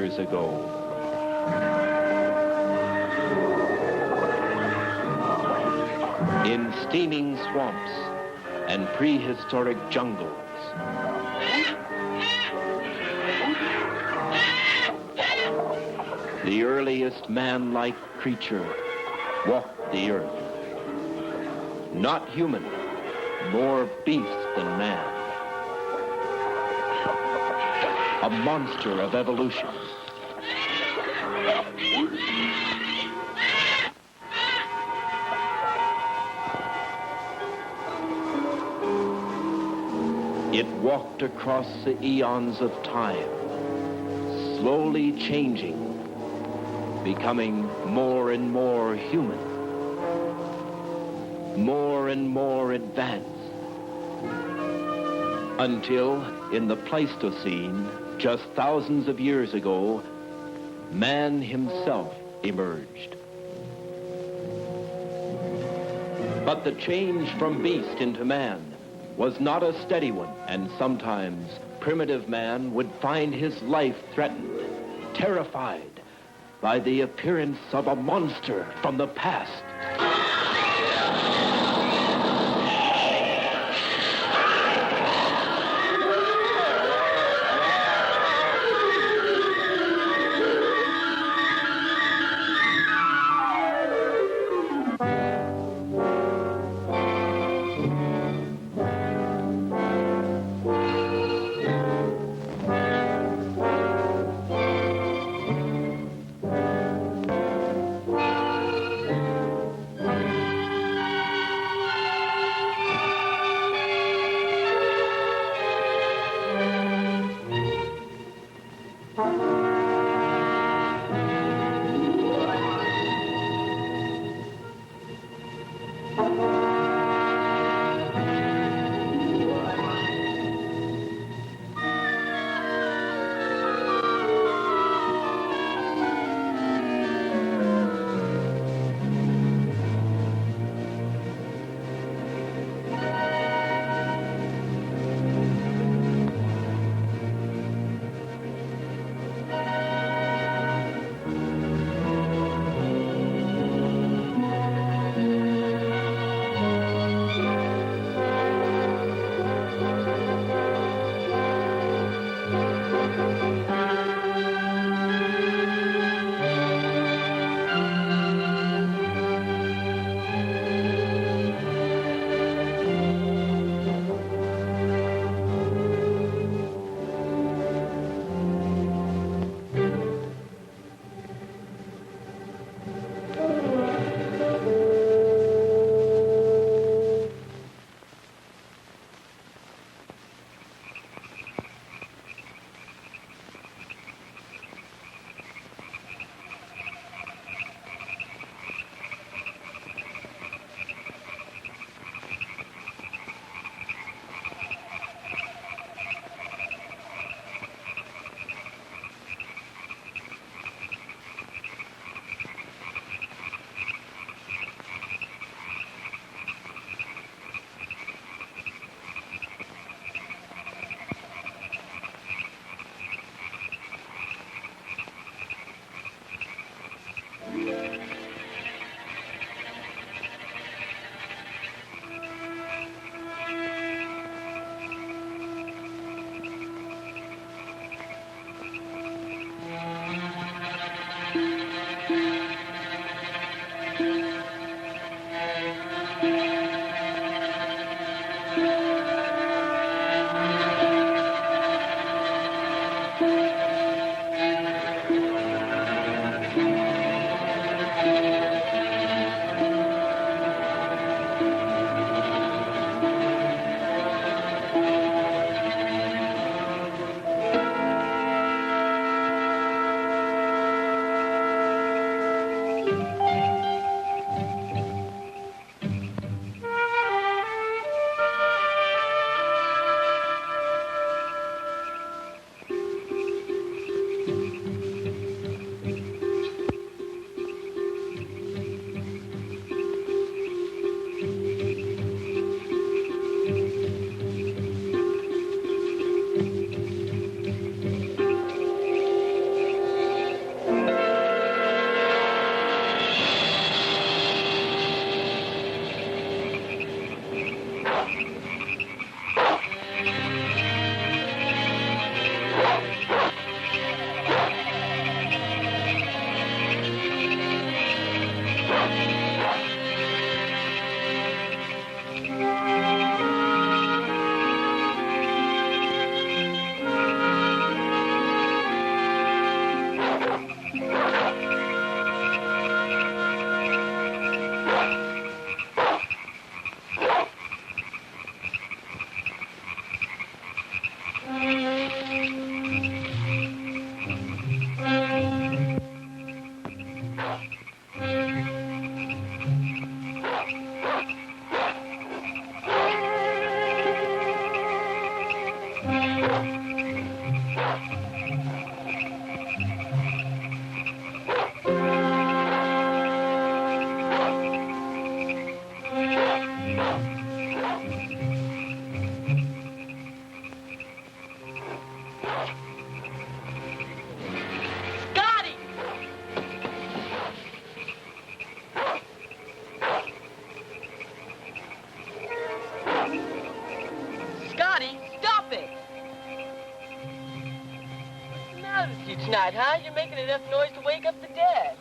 years ago. In steaming swamps and prehistoric jungles, the earliest man-like creature walked the earth. Not human, more beast than man. A monster of evolution. It walked across the eons of time, slowly changing, becoming more and more human, more and more advanced, until in the Pleistocene, just thousands of years ago, man himself emerged. But the change from beast into man was not a steady one, and sometimes primitive man would find his life threatened, terrified by the appearance of a monster from the past. Tonight, huh? You're making enough noise to wake up the dead.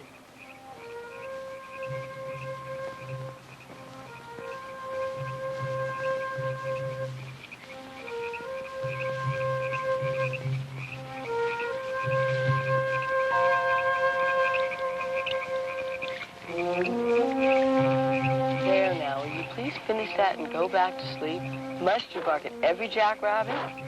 There now, will you please finish that and go back to sleep? Must you bark at every jackrabbit?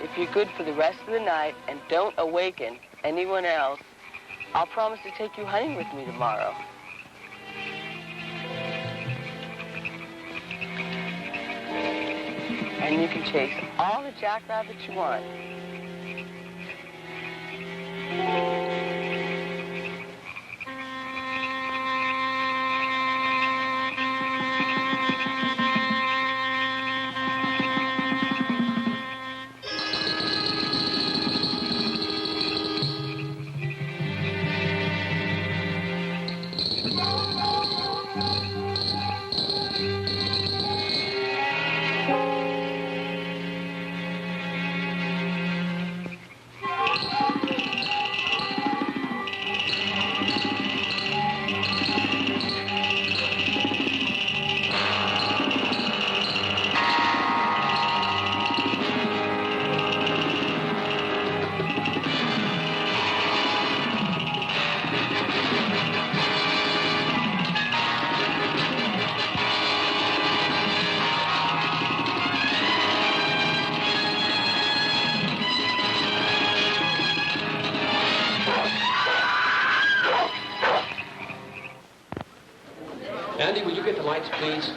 If you're good for the rest of the night and don't awaken anyone else, I'll promise to take you hunting with me tomorrow. And you can chase all the jackrabbits you want. Andy, will you get the lights, please?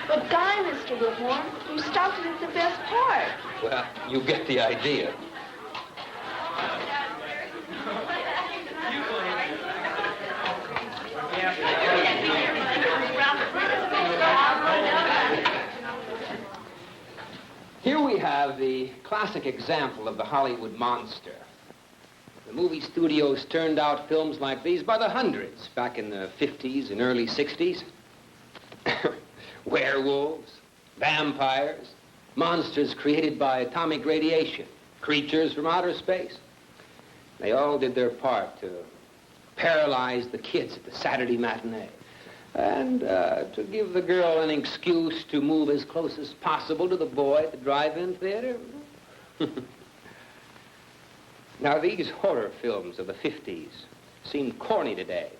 But Guy, Mr. Whitmore, you stopped it at the best part. Well, you get the idea. Here we have the classic example of the Hollywood monster. The movie studios turned out films like these by the hundreds back in the 50s and early 60s. Werewolves, vampires, monsters created by atomic radiation, creatures from outer space. They all did their part to paralyze the kids at the Saturday matinee and to give the girl an excuse to move as close as possible to the boy at the drive-in theater. Now, these horror films of the 50s seem corny today,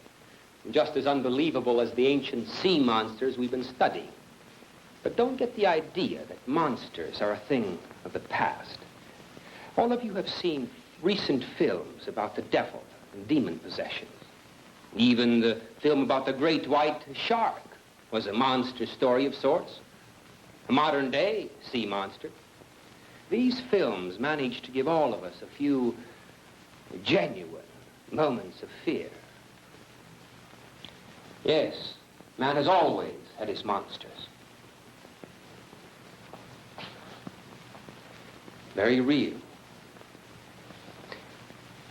and just as unbelievable as the ancient sea monsters we've been studying. But don't get the idea that monsters are a thing of the past. All of you have seen recent films about the devil and demon possessions. Even the film about the great white shark was a monster story of sorts, a modern-day sea monster. These films managed to give all of us a few genuine moments of fear. Yes, man has always had his monsters. Very real.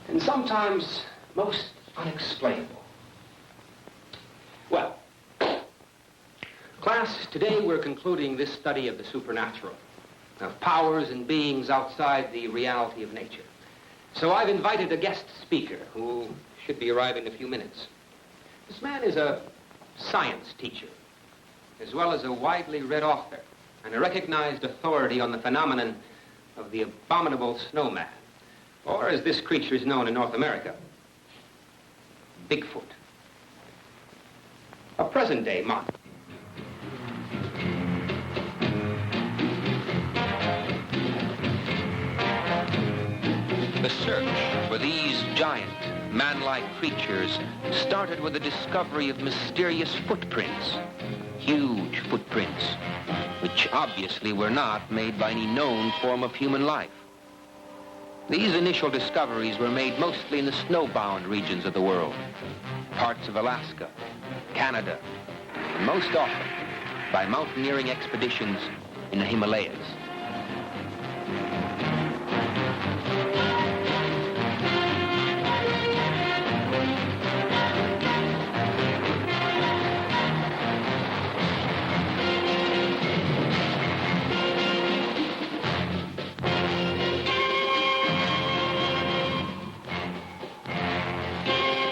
And sometimes most unexplainable. Well, class, today we're concluding this study of the supernatural, of powers and beings outside the reality of nature. So I've invited a guest speaker who should be arriving in a few minutes. This man is a science teacher, as well as a widely read author and a recognized authority on the phenomenon of the abominable snowman, or as this creature is known in North America, Bigfoot. A present-day monster. The search for these giant, man-like creatures started with the discovery of mysterious footprints, huge footprints, which obviously were not made by any known form of human life. These initial discoveries were made mostly in the snowbound regions of the world, parts of Alaska, Canada, and most often by mountaineering expeditions in the Himalayas.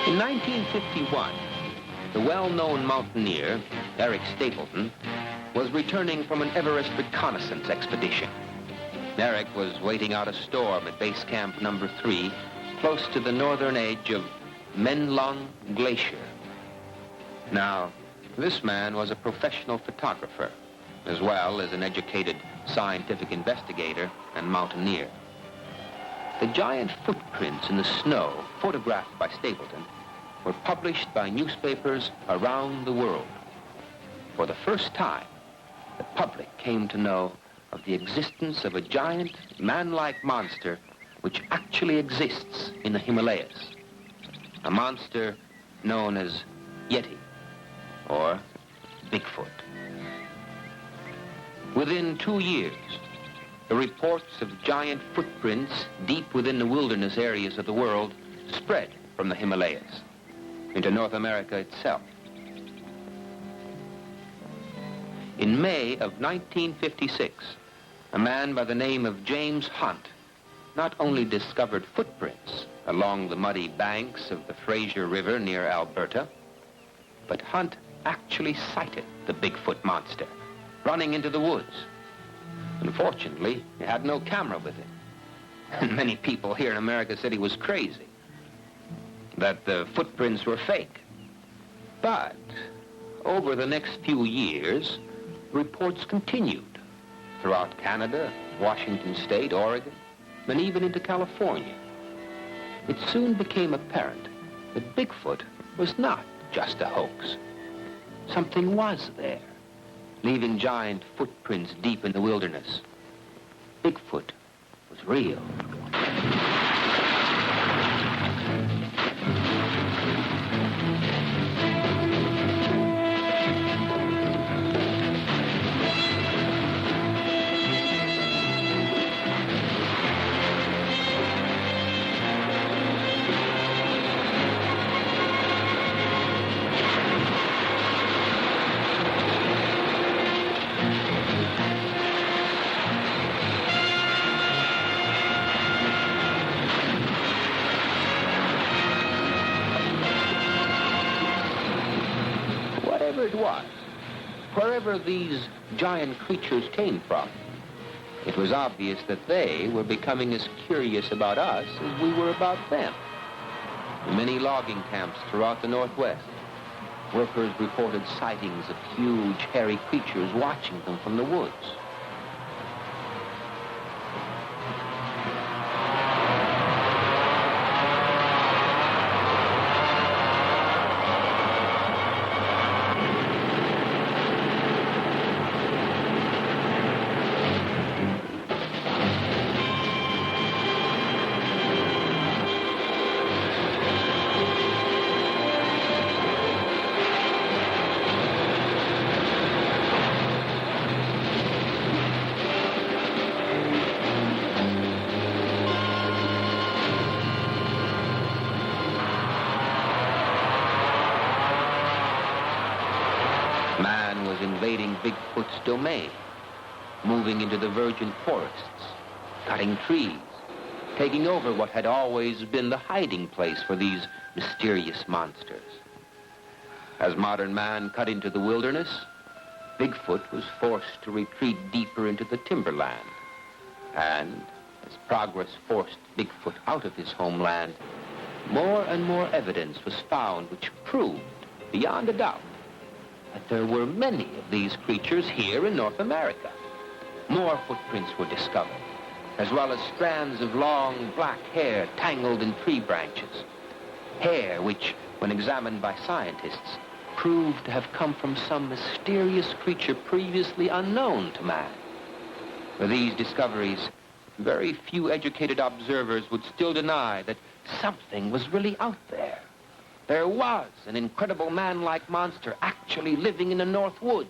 In 1951, the well-known mountaineer, Eric Stapleton, was returning from an Everest reconnaissance expedition. Eric was waiting out a storm at base camp number 3, close to the northern edge of Menlong Glacier. Now, this man was a professional photographer, as well as an educated scientific investigator and mountaineer. The giant footprints in the snow, photographed by Stapleton, were published by newspapers around the world. For the first time, the public came to know of the existence of a giant, man-like monster which actually exists in the Himalayas. A monster known as Yeti, or Bigfoot. Within 2 years, the reports of giant footprints deep within the wilderness areas of the world spread from the Himalayas into North America itself. In May of 1956, a man by the name of James Hunt not only discovered footprints along the muddy banks of the Fraser River near Alberta, but Hunt actually sighted the Bigfoot monster running into the woods. Unfortunately, he had no camera with him. And many people here in America said he was crazy, that the footprints were fake. But over the next few years, reports continued throughout Canada, Washington State, Oregon, and even into California. It soon became apparent that Bigfoot was not just a hoax. Something was there, leaving giant footprints deep in the wilderness. Bigfoot was real. It was, wherever these giant creatures came from, it was obvious that they were becoming as curious about us as we were about them. In many logging camps throughout the Northwest, workers reported sightings of huge, hairy creatures watching them from the woods. Man was invading Bigfoot's domain, moving into the virgin forests, cutting trees, taking over what had always been the hiding place for these mysterious monsters. As modern man cut into the wilderness, Bigfoot was forced to retreat deeper into the timberland. And as progress forced Bigfoot out of his homeland, more and more evidence was found which proved, beyond a doubt, that there were many of these creatures here in North America. More footprints were discovered, as well as strands of long black hair tangled in tree branches. Hair which, when examined by scientists, proved to have come from some mysterious creature previously unknown to man. With these discoveries, very few educated observers would still deny that something was really out there. There was an incredible man-like monster actually living in the North Woods.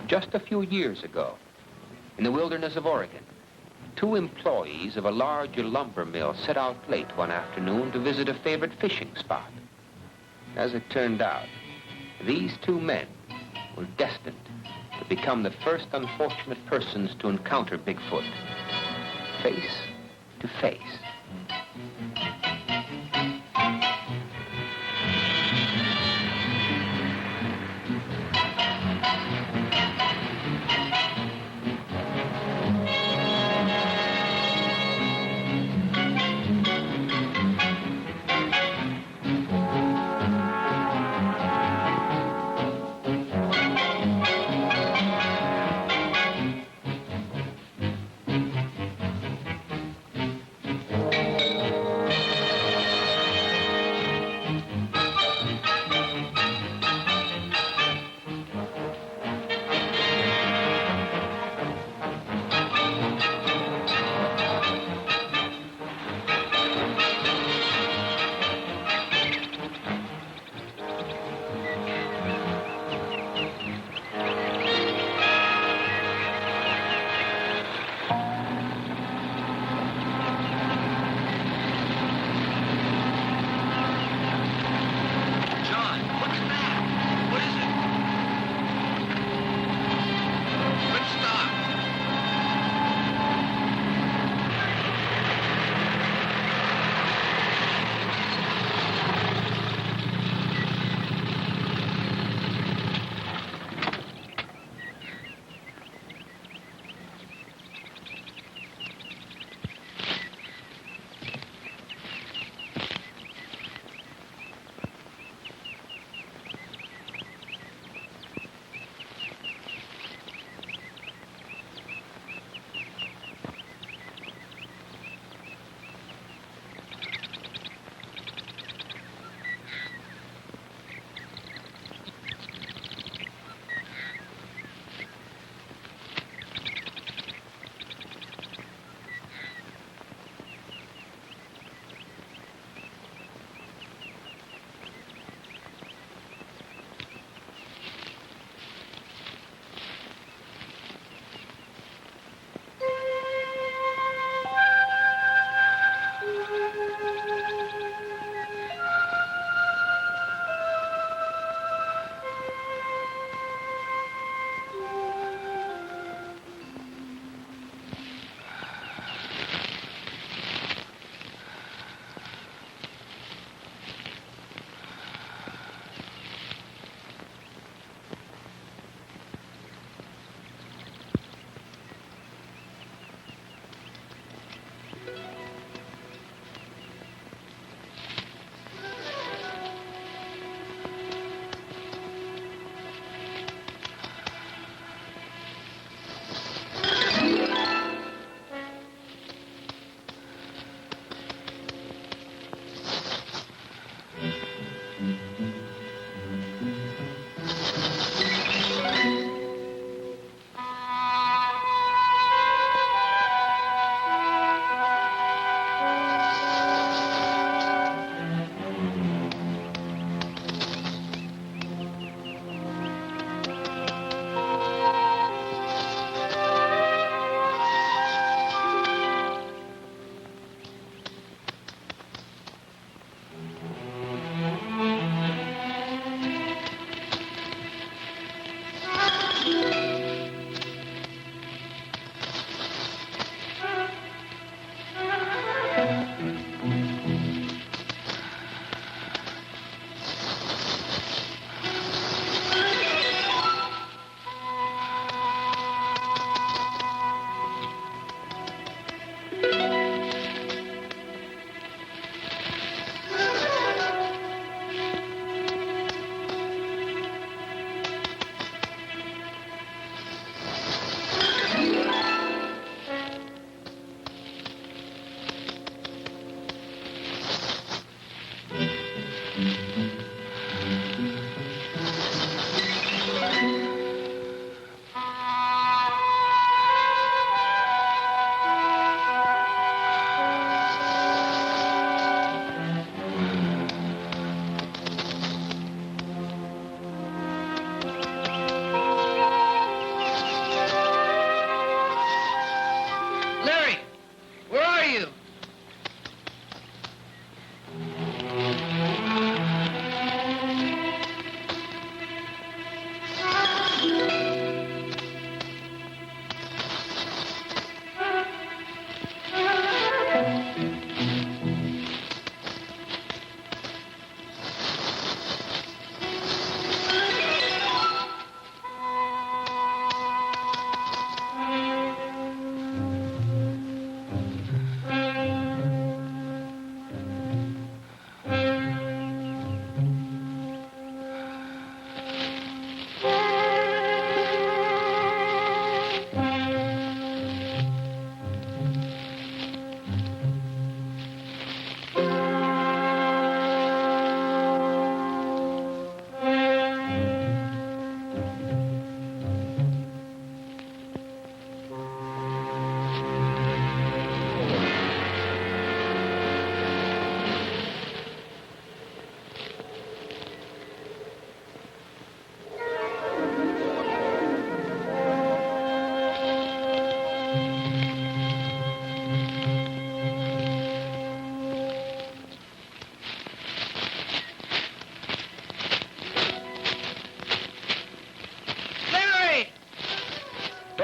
Just a few years ago, in the wilderness of Oregon, 2 employees of a large lumber mill set out late one afternoon to visit a favorite fishing spot. As it turned out, these 2 men were destined to become the first unfortunate persons to encounter Bigfoot, face to face.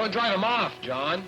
Don't drive him off, John.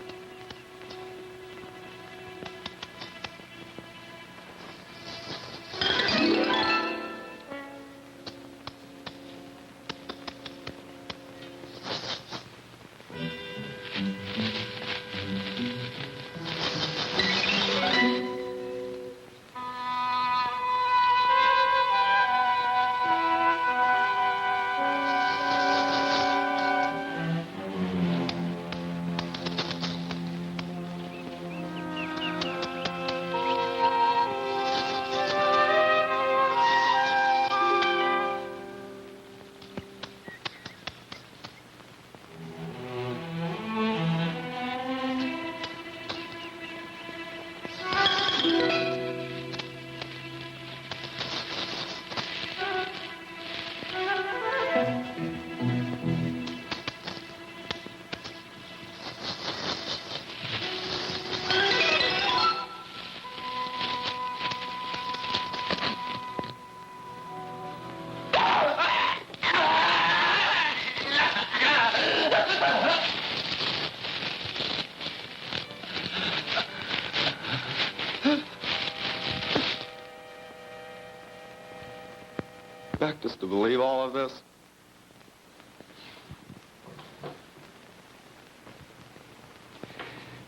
Expect us to believe all of this?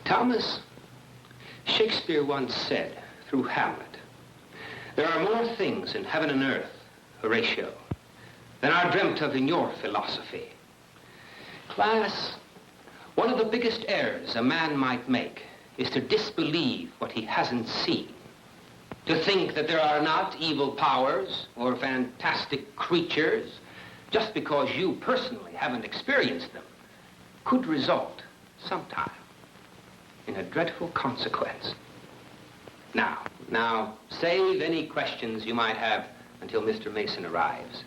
Thomas, Shakespeare once said, through Hamlet, there are more things in heaven and earth, Horatio, than are dreamt of in your philosophy. Class, one of the biggest errors a man might make is to disbelieve what he hasn't seen. To think that there are not evil powers or fantastic creatures just because you personally haven't experienced them could result sometime in a dreadful consequence. Now, save any questions you might have until Mr. Mason arrives.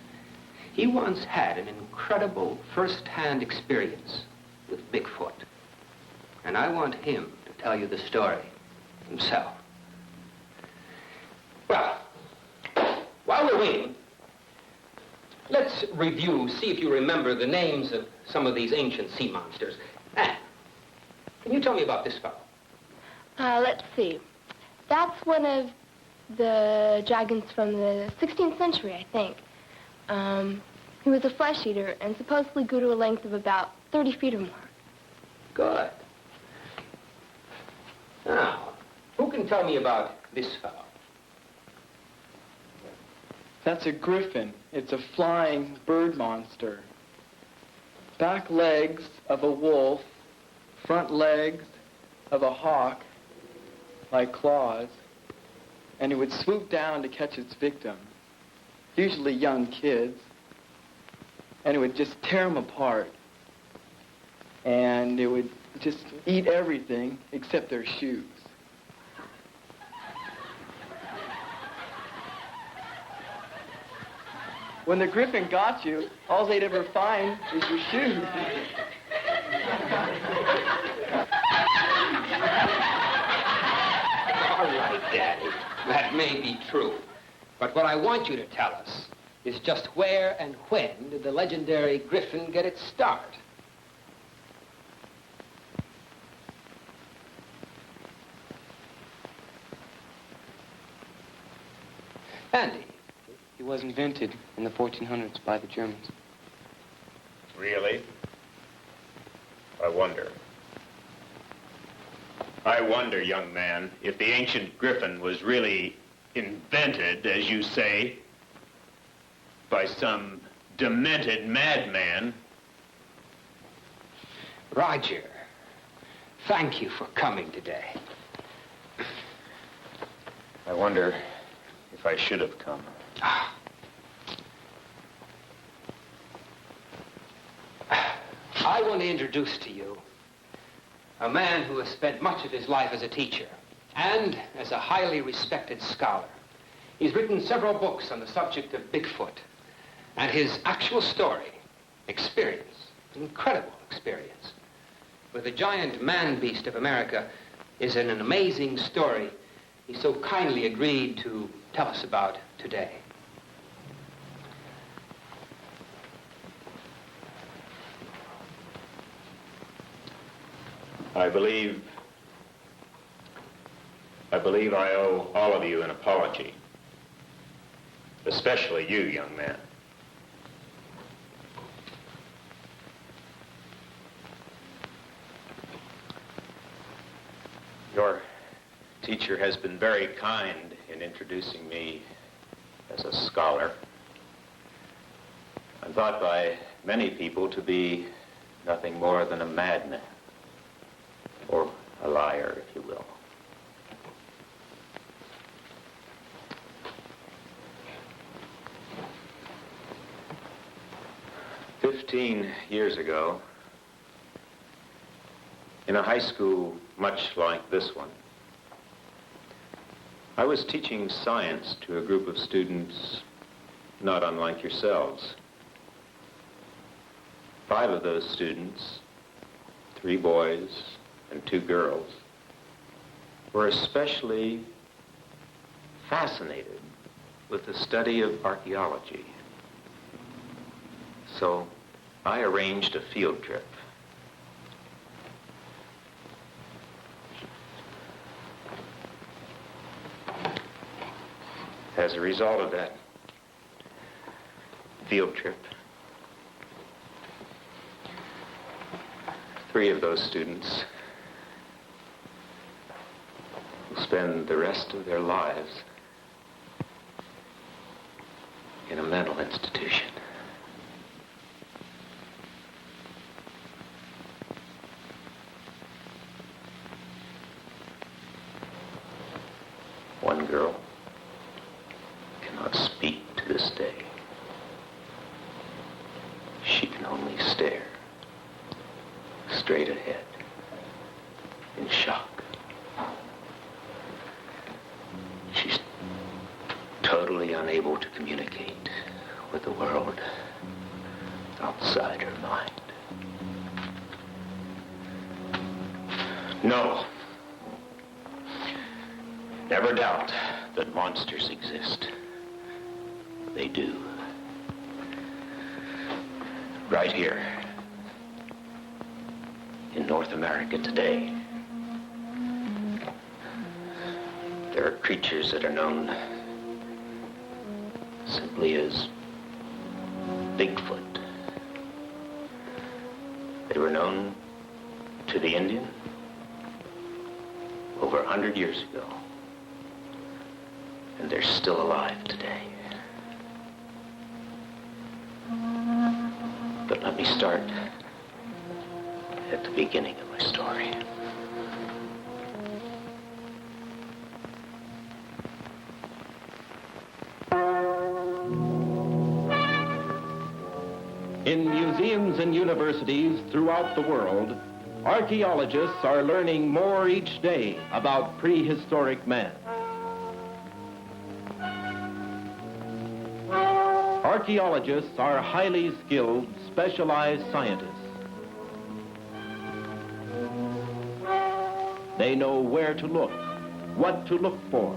He once had an incredible first-hand experience with Bigfoot, and I want him to tell you the story himself. Well, while we're waiting, let's review, see if you remember the names of some of these ancient sea monsters. Anne, can you tell me about this fellow? Let's see. That's one of the dragons from the 16th century, I think. He was a flesh eater and supposedly grew to a length of about 30 feet or more. Good. Now, who can tell me about this fellow? That's a griffin. It's a flying bird monster. Back legs of a wolf, front legs of a hawk, like claws, and it would swoop down to catch its victim, usually young kids, and it would just tear them apart. And it would just eat everything except their shoes. When the griffin got you, all they'd ever find is your shoes. All right, Daddy. That may be true. But what I want you to tell us is just where and when did the legendary griffin get its start? Andy. He was invented in the 1400s by the Germans. Really? I wonder, young man, if the ancient griffin was really invented, as you say, by some demented madman. Roger, thank you for coming today. I wonder if I should have come. I want to introduce to you a man who has spent much of his life as a teacher and as a highly respected scholar. He's written several books on the subject of Bigfoot, and his actual story, experience, incredible experience, with the giant man-beast of America is an amazing story he so kindly agreed to tell us about today. I believe I owe all of you an apology. Especially you, young man. Your teacher has been very kind in introducing me as a scholar. I'm thought by many people to be nothing more than a madman, or a liar, if you will. "15 years ago, in a high school much like this one, I was teaching science to a group of students not unlike yourselves. 5 of those students, 3 boys and 2 girls, were especially fascinated with the study of archaeology. So I arranged a field trip. As a result of that field trip, 3 of those students will spend the rest of their lives in a mental institution. One girl cannot speak to this day. She can only stare straight ahead in shock. She's totally unable to communicate with the world outside her mind. No. Never doubt that monsters exist. They do. Right here in North America today, there are creatures that are known simply as Bigfoot. They were known to the Indian over 100 years ago. And they're still alive today. But let me start at the beginning of my story. In museums and universities throughout the world, archaeologists are learning more each day about prehistoric man. Archaeologists are highly skilled, specialized scientists. They know where to look, what to look for,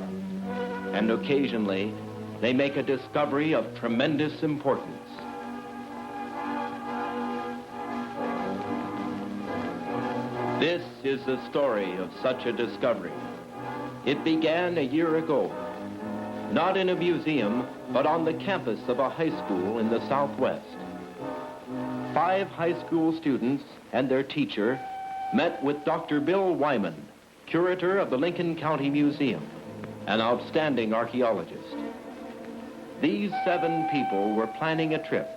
and occasionally they make a discovery of tremendous importance. This is the story of such a discovery. It began a year ago, not in a museum, but on the campus of a high school in the Southwest. 5 high school students and their teacher met with Dr. Bill Wyman, curator of the Lincoln County Museum, an outstanding archaeologist. These 7 people were planning a trip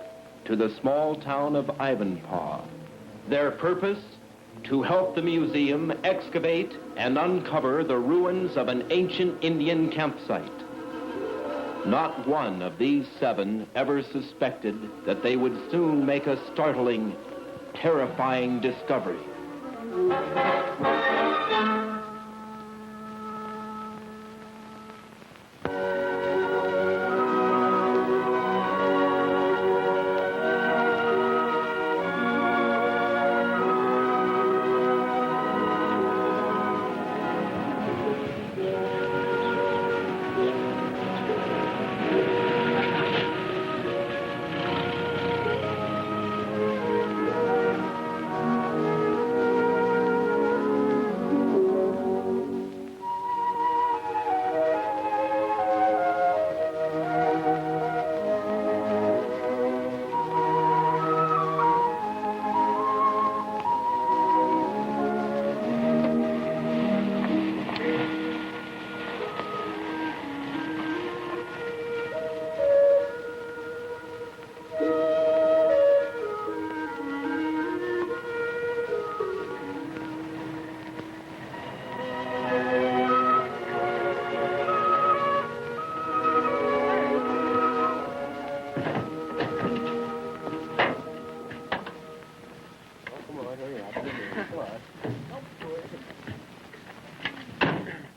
to the small town of Ivanpah. Their purpose? To help the museum excavate and uncover the ruins of an ancient Indian campsite. Not one of these 7 ever suspected that they would soon make a startling, terrifying discovery.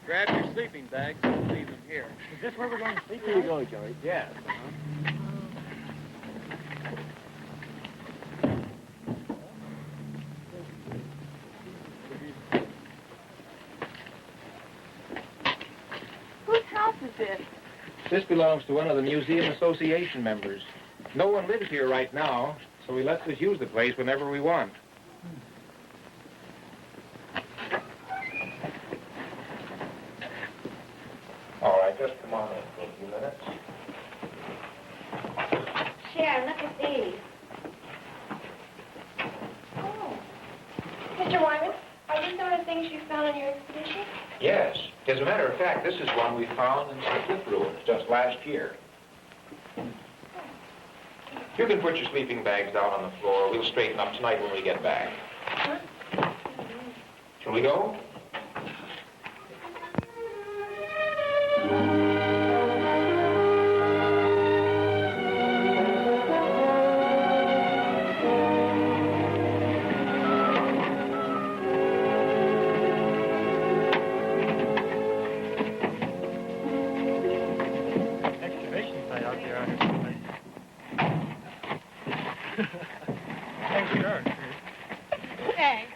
Grab your sleeping bags and leave them here. Is this where we're going to sleep? Here you go, Joey. Yes. Whose house is this? This belongs to one of the Museum Association members. No one lives here right now, so he lets us use the place whenever we want. All right, just come on in for a few minutes. Sharon, look at these. Oh. Mr. Wyman, are these some of the things you found on your expedition? Yes. As a matter of fact, this is one we found in some cliff ruins just last year. You can put your sleeping bags down on the floor. We'll straighten up tonight when we get back. Shall we go? Excavation site out there on this place. Thanks, sure. Thanks.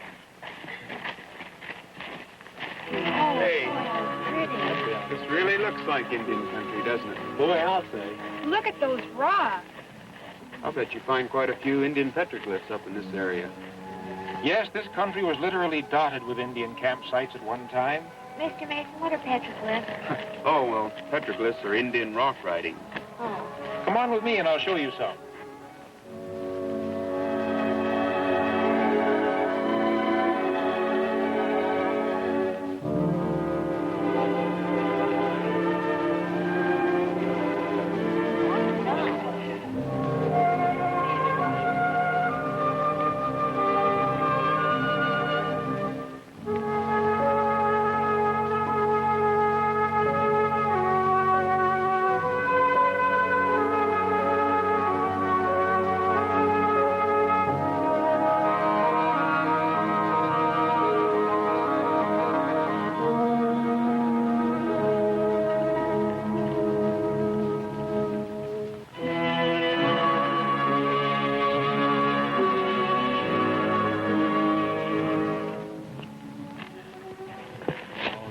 Hey, this really looks like Indian country, doesn't it? Boy, I'll say. Look at those rocks. I'll bet you find quite a few Indian petroglyphs up in this area. Yes, this country was literally dotted with Indian campsites at one time. Mr. Mason, what are petroglyphs? Oh, well, petroglyphs are Indian rock writing. Oh. Come on with me and I'll show you some.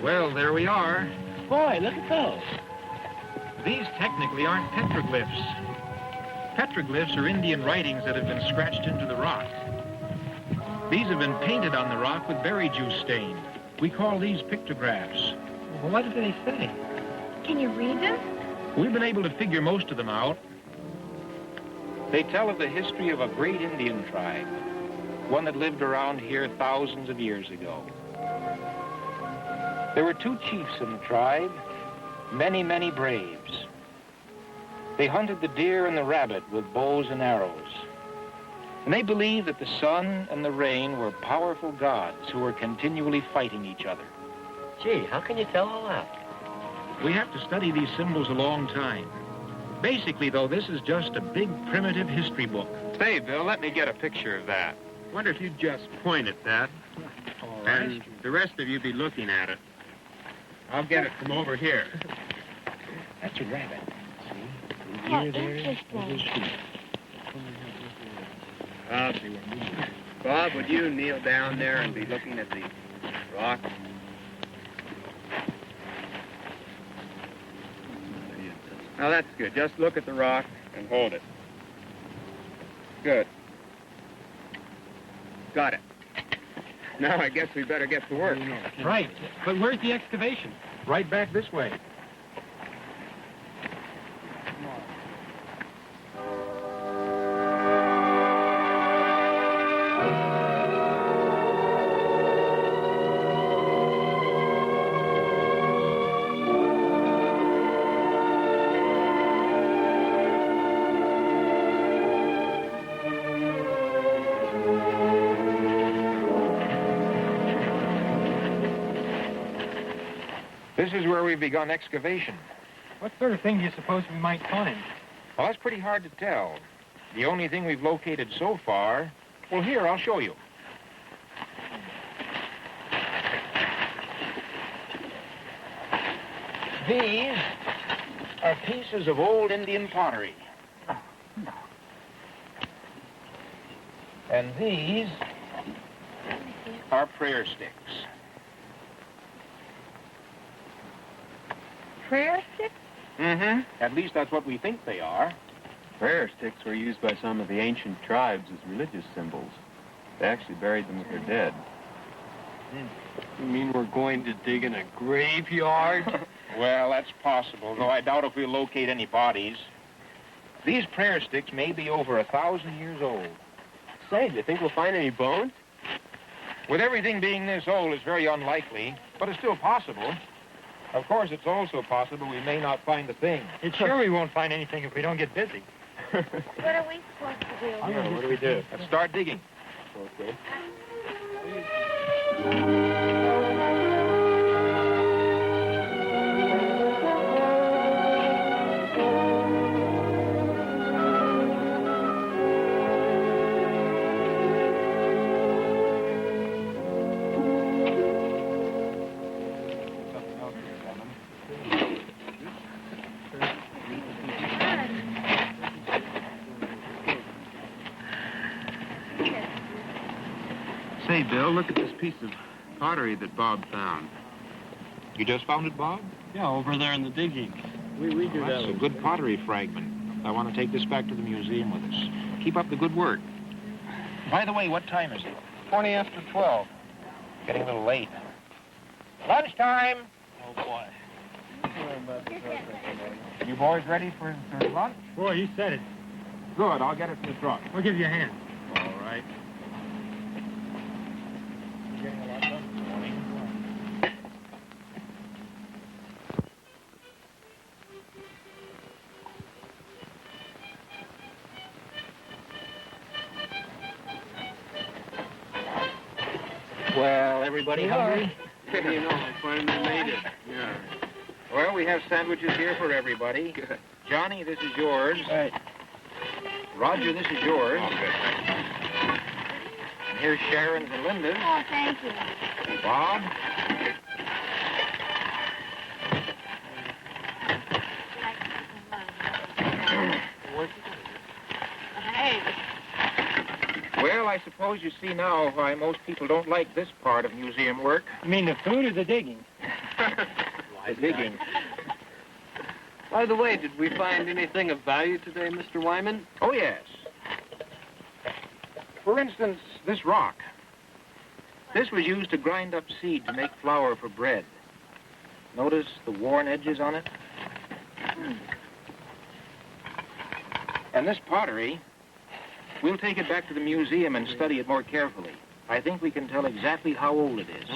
Well, there we are. Boy, look at those. These technically aren't petroglyphs. Petroglyphs are Indian writings that have been scratched into the rock. These have been painted on the rock with berry juice stain. We call these pictographs. Well, what did they say? Can you read them? We've been able to figure most of them out. They tell of the history of a great Indian tribe, one that lived around here thousands of years ago. There were two chiefs in the tribe, many, many braves. They hunted the deer and the rabbit with bows and arrows. And they believed that the sun and the rain were powerful gods who were continually fighting each other. Gee, how can you tell all that? We have to study these symbols a long time. Basically, though, this is just a big primitive history book. Say, Bill, let me get a picture of that. Wonder if you'd just point at that. All right. And the rest of you be looking at it. I'll get it from over here. That's a rabbit. How interesting. Bob, would you kneel down there and be looking at the rock? Now, that's good. Just look at the rock and hold it. Good. Got it. Now, I guess we better get to work. Right. But where's the excavation? Right back this way. This is where we've begun excavation. What sort of thing do you suppose we might find? Well, that's pretty hard to tell. The only thing we've located so far... Well, here, I'll show you. These are pieces of old Indian pottery. And these are prayer sticks. Prayer sticks? Mm-hmm. At least that's what we think they are. Prayer sticks were used by some of the ancient tribes as religious symbols. They actually buried them with their dead. You mean we're going to dig in a graveyard? Well, that's possible, though I doubt if we'll locate any bodies. These prayer sticks may be over 1,000 years old. Say, do you think we'll find any bones? With everything being this old, it's very unlikely, but it's still possible. Of course, it's also possible we may not find a thing. It's sure we won't find anything if we don't get busy. What are we supposed to do? Yeah, what do we do? Let's start digging. Okay. Say, Bill, look at this piece of pottery that Bob found. You just found it, Bob? Yeah, over there in the digging. We do That's a good pottery fragment. I want to take this back to the museum with us. Keep up the good work. By the way, what time is it? 20 after 12. Getting a little late. Lunchtime! Oh, boy. You boys ready for lunch? Boy, you said it. Good, I'll get it from the truck. I'll give you a hand. All right. Getting a lot done this morning. Well, everybody hungry? You know, I finally made it. Yeah. Well, we have sandwiches here for everybody. Good. Johnny, this is yours. Right. Roger, this is yours. Oh, good, thanks. And here's Sharon's and Linda's. Oh, thank you. Bob. Hey. Well, I suppose you see now why most people don't like this part of museum work. You mean the food or the digging? The digging. By the way, did we find anything of value today, Mr. Wyman? Oh, yes. For instance, this rock. This was used to grind up seed to make flour for bread. Notice the worn edges on it? And this pottery, we'll take it back to the museum and study it more carefully. I think we can tell exactly how old it is.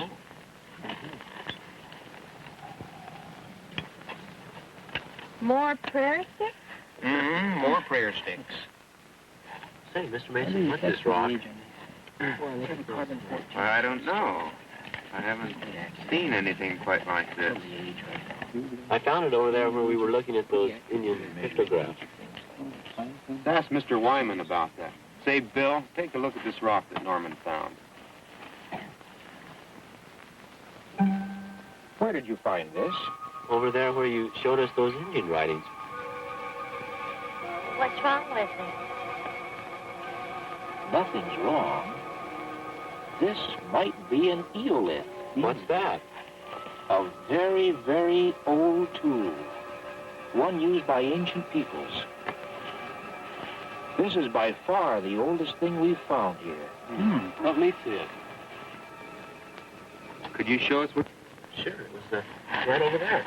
More prayer sticks? Mm-hmm, more prayer sticks. Say, Mr. Mason, what's this rock? I don't know. I haven't seen anything quite like this. I found it over there where we were looking at those Indian pictographs. Ask Mr. Wyman about that. Say, Bill, take a look at this rock that Norman found. Where did you find this? Over there where you showed us those Indian writings. What's wrong with it? Nothing's wrong. This might be an eolith. What's that? A very, very old tool. One used by ancient peoples. This is by far the oldest thing we've found here. Let me see it. Could you show us what... Sure, it was right over there.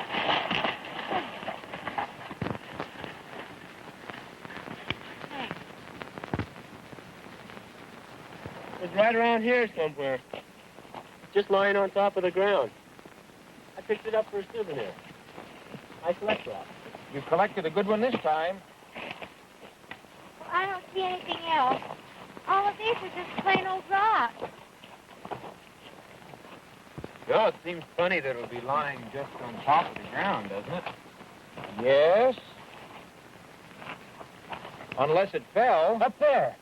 It's right around here somewhere. Just lying on top of the ground. I picked it up for a souvenir. I collect rocks. You collected a good one this time. Well, I don't see anything else. All of these are just plain old rocks. Well, it seems funny that it'll be lying just on top of the ground, doesn't it? Yes. Unless it fell. Up there.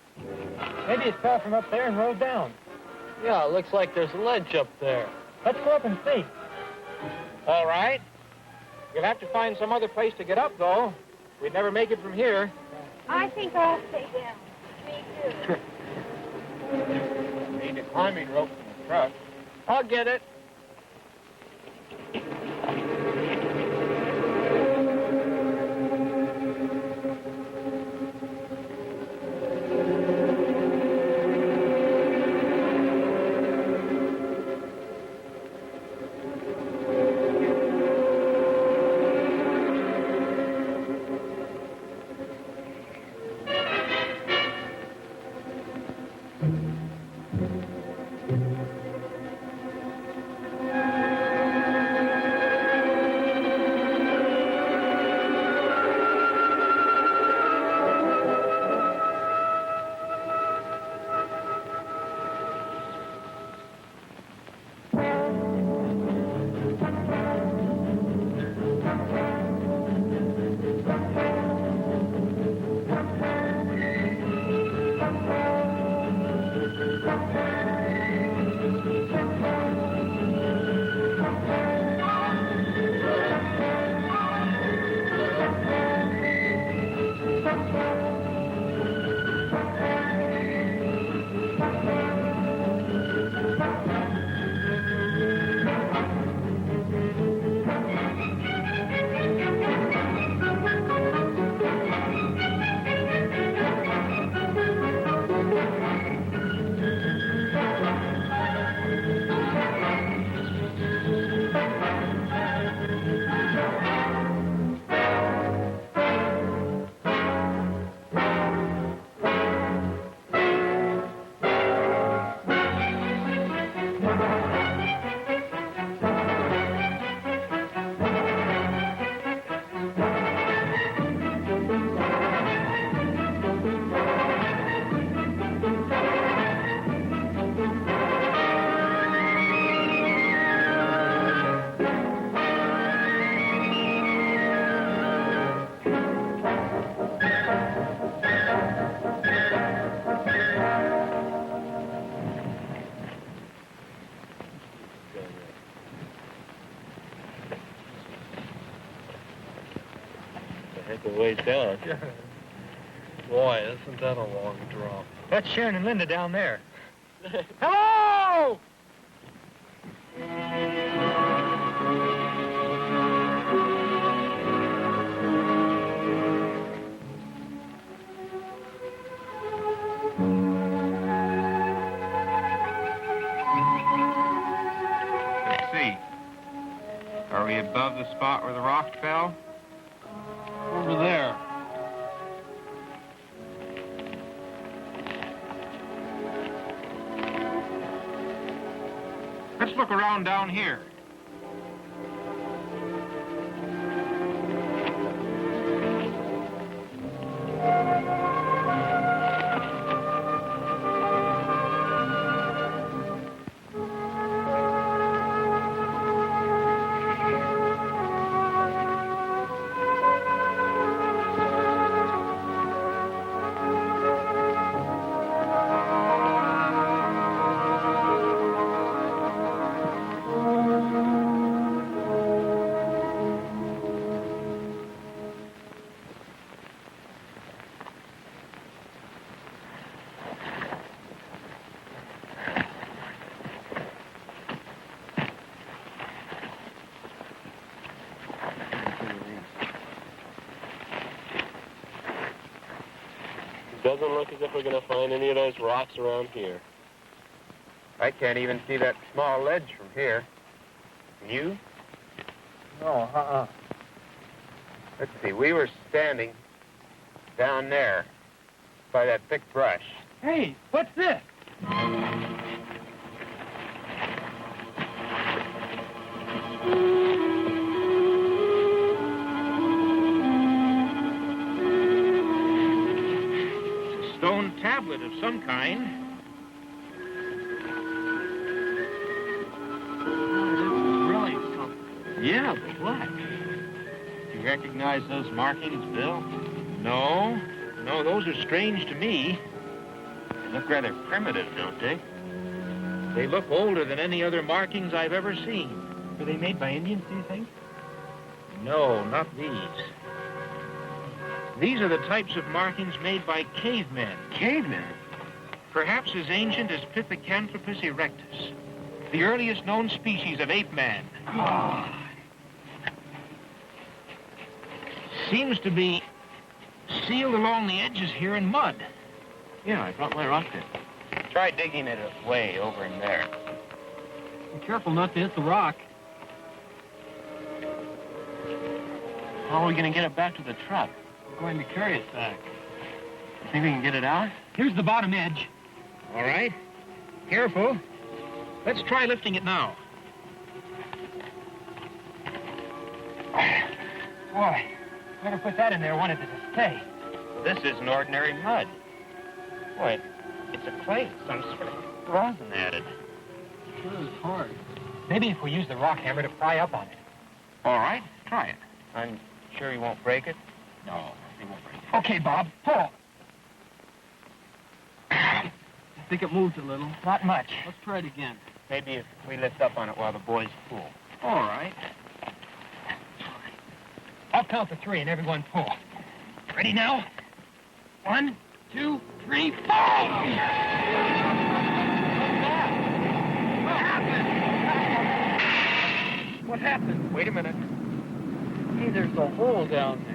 Maybe it fell from up there and rolled down. Yeah, it looks like there's a ledge up there. Let's go up and see. All right. You'll have to find some other place to get up, though. We'd never make it from here. I think I'll stay down. Me too. Need a climbing rope from the truck. I'll get it. Heck of a ways down. Boy, isn't that a long drop. That's Sharon and Linda down there. Hello! Let's see. Are we above the spot where the rock fell? Over there. Let's look around down here. Doesn't look as if we're going to find any of those rocks around here. I can't even see that small ledge from here. Can you? No, Let's see, we were standing down there by that thick brush. Hey, what's this? Stone tablet of some kind. Really something. Yeah, but what? Do you recognize those markings, Bill? No, those are strange to me. They look rather primitive, don't they? They look older than any other markings I've ever seen. Were they made by Indians, do you think? No, not these. These are the types of markings made by cavemen. Cavemen? Perhaps as ancient as Pithecanthropus erectus, the earliest known species of ape man. Oh. Seems to be sealed along the edges here in mud. Yeah, I brought my rock there. Try digging it away over in there. Be careful not to hit the rock. How are we going to get it back to the truck? We're going to carry it back. You think we can get it out? Here's the bottom edge. All right. Careful. Let's try lifting it now. Boy, whoever put that in there wanted it to stay. This isn't ordinary mud. Boy, it's a clay, some sort of rosin added. Sure is hard. Maybe if we use the rock hammer to pry up on it. All right, try it. I'm sure he won't break it? No, he won't break it. Okay, Bob, pull. I think it moved a little. Not much. Let's try it again. Maybe if we lift up on it while the boys pull. All right. I'll count to 3 and everyone pull. Ready now? 1, 2, 3, 4! What happened? Wait a minute. Hey, there's a hole down there.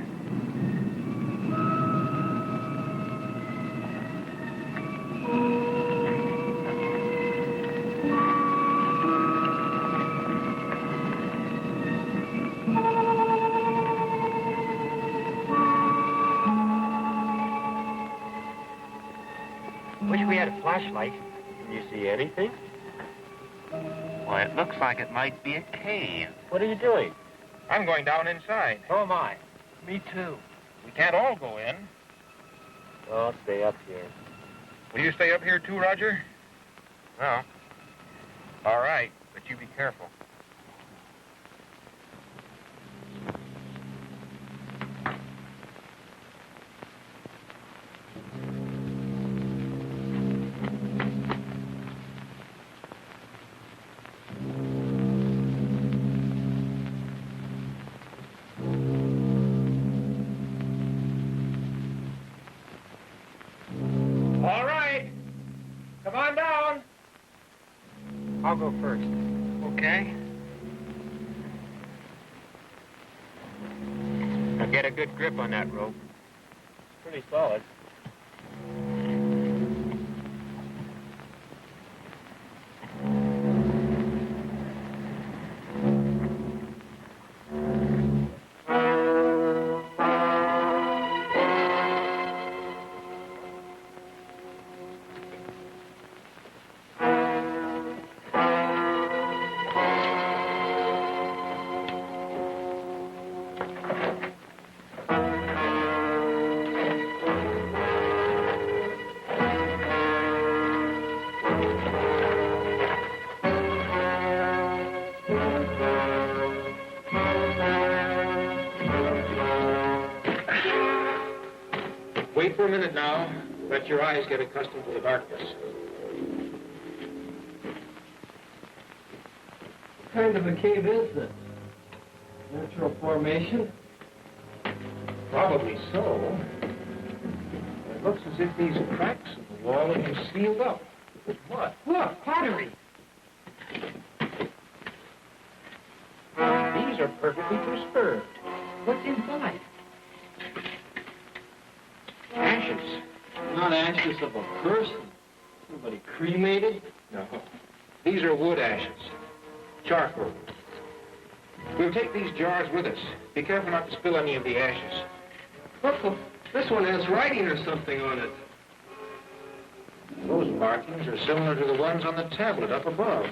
Wish we had a flashlight. Can you see anything? Why, it looks like it might be a cave. What are you doing? I'm going down inside. So am I. Me too. We can't all go in. I'll stay up here. Will you stay up here too, Roger? No. All right, but you be careful. All right. Come on down. I'll go first. Okay. Now get a good grip on that rope. Pretty solid. Wait for a minute now. Let your eyes get accustomed to the darkness. What kind of a cave is this? Natural formation? Probably so. It looks as if these cracks in the wall have been sealed up with mud. Look, pottery. These are perfectly preserved. What's inside? Ashes. Not ashes of a person. Somebody cremated? No. These are wood ashes. Charcoal. We'll take these jars with us. Be careful not to spill any of the ashes. Look, this one has writing or something on it. Those markings are similar to the ones on the tablet up above.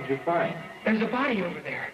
did you find? There's a body over there.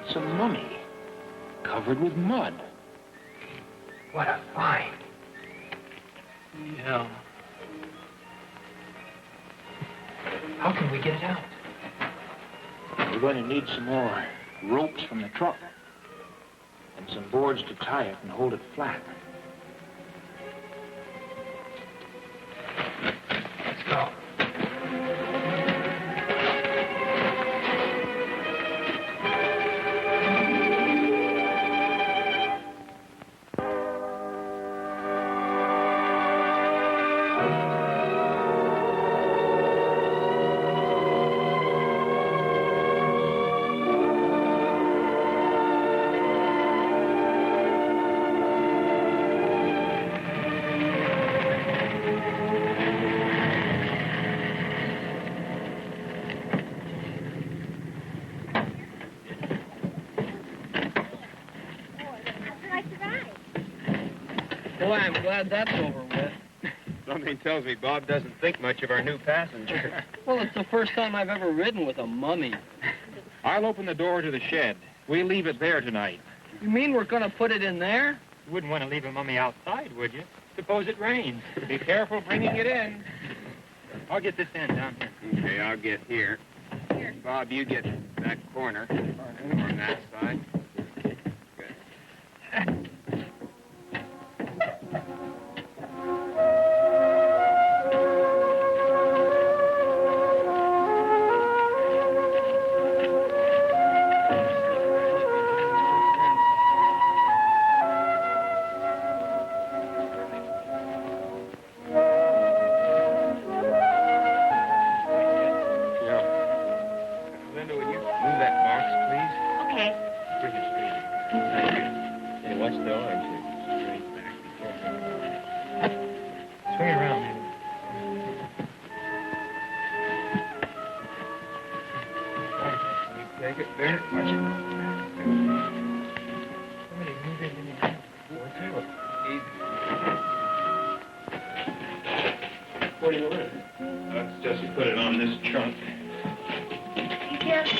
It's a mummy, covered with mud. What a find. Yeah. How can we get it out? We're going to need some more ropes from the truck and some boards to tie it and hold it flat. Let's go. Boy, I'm glad that's over with. Something tells me Bob doesn't think much of our new passenger. Well, it's the first time I've ever ridden with a mummy. I'll open the door to the shed. We'll leave it there tonight. You mean we're going to put it in there? You wouldn't want to leave a mummy outside, would you? Suppose it rains. Be careful bringing it in. I'll get this end down here. Okay, I'll get here. Bob, you get that corner on that side. Good. Let's just put it on this trunk. You just...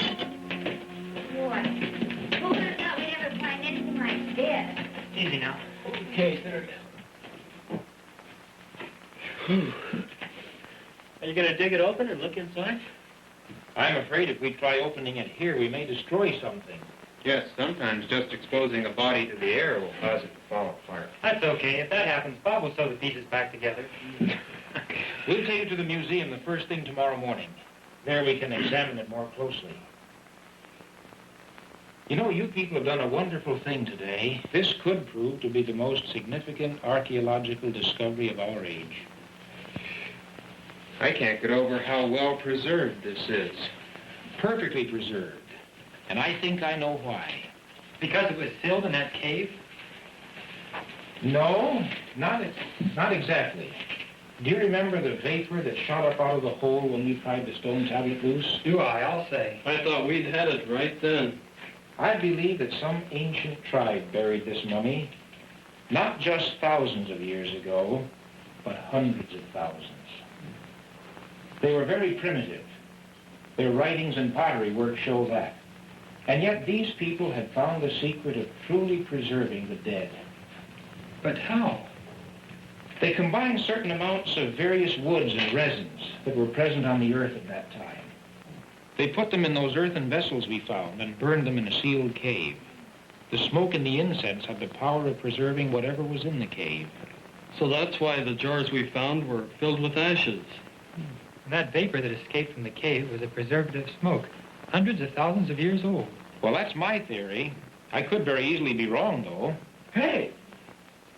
What? Who would have thought we'd ever find anything like this? Easy now. Okay, there. Are you going to dig it open and look inside? I'm afraid if we try opening it here, we may destroy something. Yes, sometimes just exposing a body to the air will cause it to fall apart. That's okay. If that happens, Bob will sew the pieces back together. We'll take it to the museum the first thing tomorrow morning. There we can examine it more closely. You know, you people have done a wonderful thing today. This could prove to be the most significant archaeological discovery of our age. I can't get over how well preserved this is. Perfectly preserved. And I think I know why. Because it was sealed in that cave? No, not exactly. Do you remember the vapor that shot up out of the hole when we pried the stone tablet loose? Do I? I'll say. I thought we'd had it right then. I believe that some ancient tribe buried this mummy, not just thousands of years ago, but hundreds of thousands. They were very primitive. Their writings and pottery work show that. And yet these people had found the secret of truly preserving the dead. But how? They combined certain amounts of various woods and resins that were present on the earth at that time. They put them in those earthen vessels we found and burned them in a sealed cave. The smoke and the incense had the power of preserving whatever was in the cave. So that's why the jars we found were filled with ashes. And that vapor that escaped from the cave was a preservative smoke, hundreds of thousands of years old. Well, that's my theory. I could very easily be wrong, though. Hey,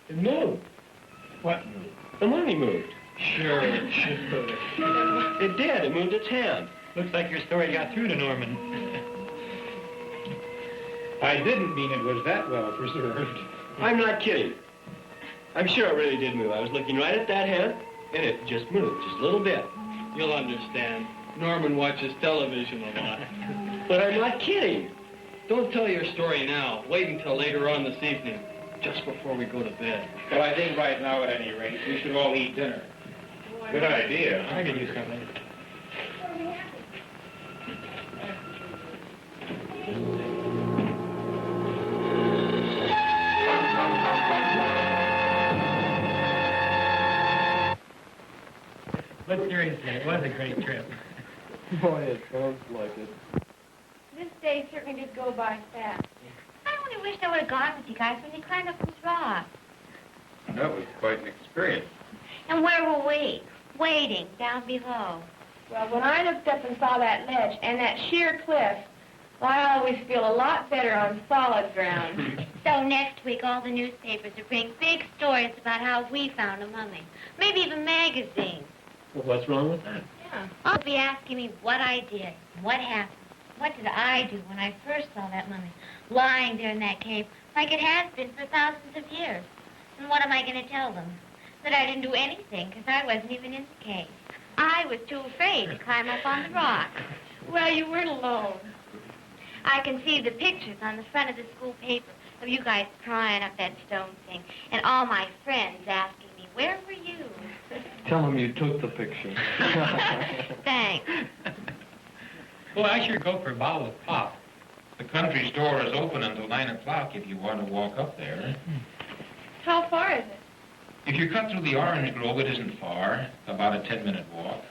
it moved. What moved? The money moved. Sure. It did. It moved its hand. Looks like your story got through to Norman. I didn't mean it was that well preserved. I'm not kidding. I'm sure it really did move. I was looking right at that hand, and it just moved, just a little bit. You'll understand. Norman watches television a lot. But I'm not kidding. Don't tell your story now. Wait until later on this evening, just before we go to bed. Well, I think right now, at any rate, we should all eat dinner. Good idea. I could use something. But seriously, it was a great trip. Boy, it sounds like it. This day certainly did go by fast. I only wished I would have gone with you guys when you climbed up those rocks. That was quite an experience. And where were we? Waiting down below. Well, when I looked up and saw that ledge and that sheer cliff, well, I always feel a lot better on solid ground. So next week, all the newspapers will bring big stories about how we found a mummy. Maybe even magazines. Well, what's wrong with that? Yeah. They'll be asking me what I did, what happened. What did I do when I first saw that mummy lying there in that cave like it has been for thousands of years? And what am I going to tell them? That I didn't do anything because I wasn't even in the cave. I was too afraid to climb up on the rock. Well, you weren't alone. I can see the pictures on the front of the school paper of you guys crying up that stone thing and all my friends asking me, where were you? Tell him you took the picture. Thanks. Well, I sure go for a bottle of pop. The country store is open until 9 o'clock if you want to walk up there. How far is it? If you cut through the orange grove, it isn't far, about a 10-minute walk.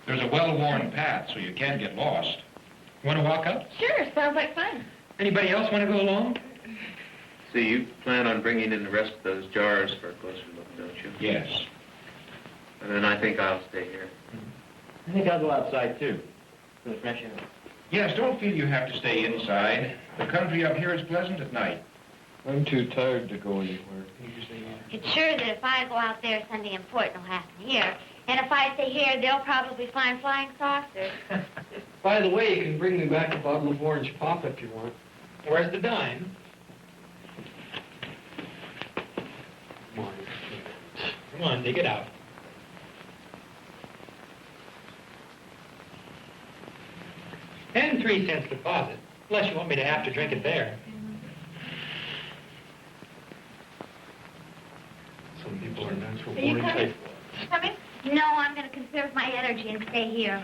There's a well-worn path, so you can't get lost. Want to walk up? Sure, sounds like fun. Anybody else want to go along? So you plan on bringing in the rest of those jars for a closer look, don't you? Yes. And then I think I'll stay here. I think I'll go outside, too, for the fresh air. Yes, don't feel you have to stay inside. The country up here is pleasant at night. I'm too tired to go anywhere. It's sure that if I go out there, something important will happen here. And if I stay here, they'll probably find flying saucers. By the way, you can bring me back a bottle of orange pop if you want. Where's the dime? Come on, dig it out. And 3 cents deposit, unless you want me to have to drink it there. Some people are natural Are you born coming? type. Coming? No, I'm going to conserve my energy and stay here.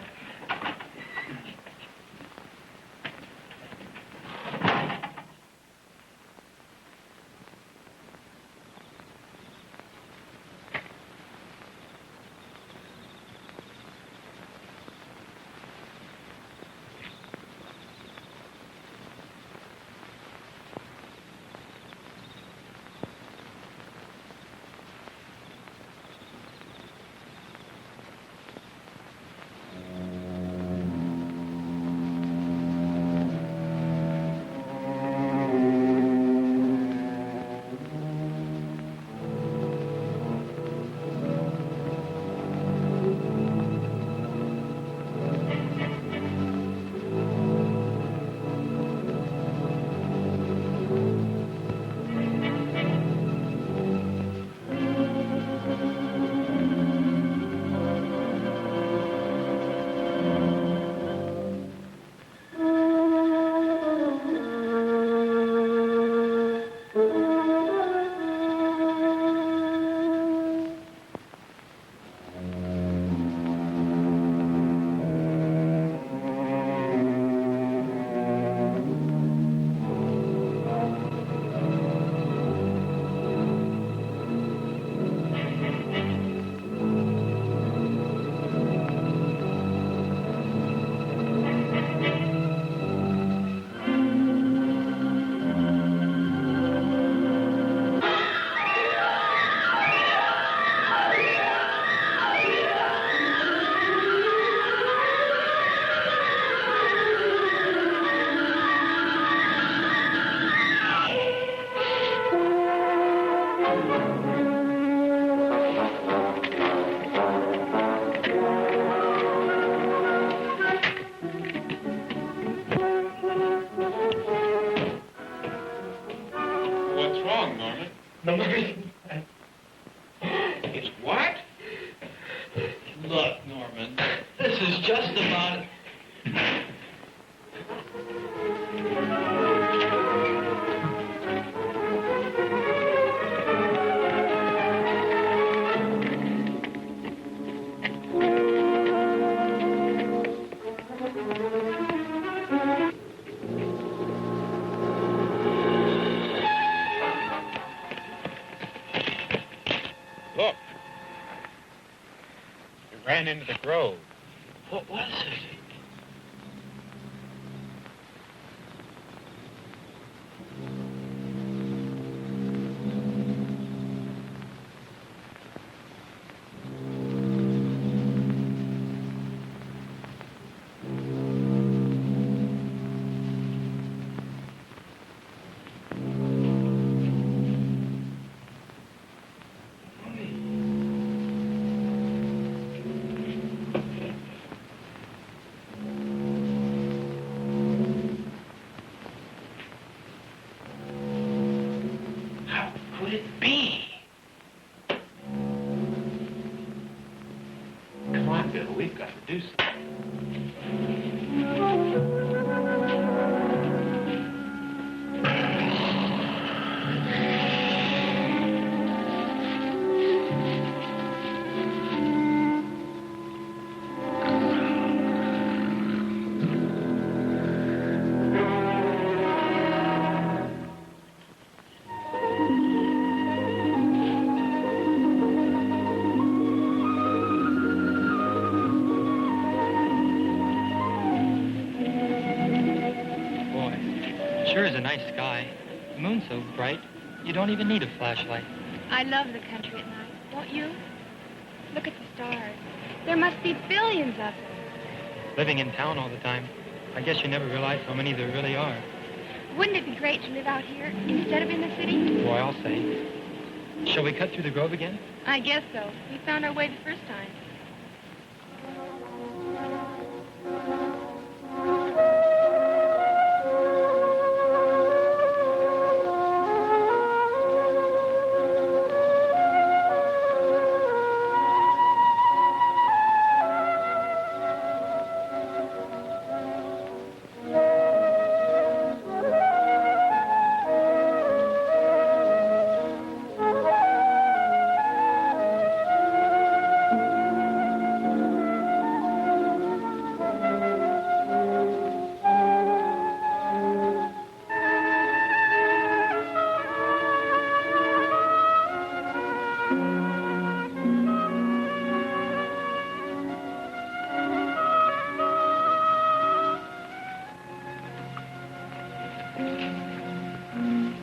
What's wrong, Norman? It's what? Look, Norman, this is just about... Look. We ran into the grove. What was it? Could it be? Come on, Bill. We've got to do something. Sure is a nice sky. The moon's so bright, you don't even need a flashlight. I love the country at night, don't you? Look at the stars. There must be billions of them. Living in town all the time, I guess you never realize how many there really are. Wouldn't it be great to live out here instead of in the city? Boy, I'll say. Shall we cut through the grove again? I guess so. We found our way the first time.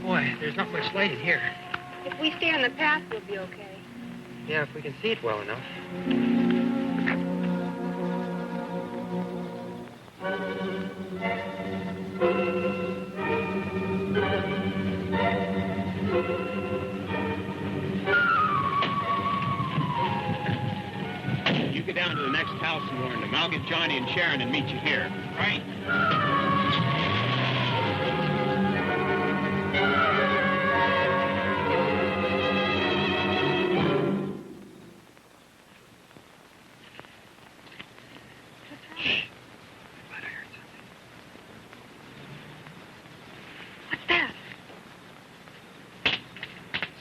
Boy, there's not much light in here. If we stay on the path, we'll be okay. Yeah, if we can see it well enough. You get down to the next house and warn them. I'll get Johnny and Sharon and meet you here. Right.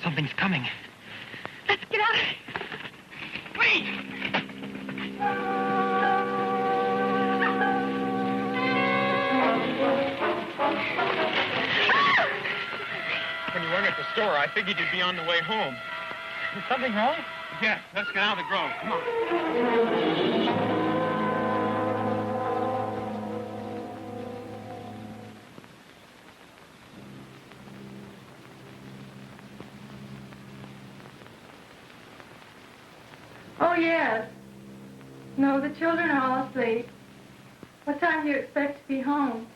Something's coming. Let's get out. Wait! When you weren't at the store, I figured you'd be on the way home. Is something wrong? Yes, let's get out of the grove. Come on. Oh, yes. No, the children are all asleep. What time do you expect to be home?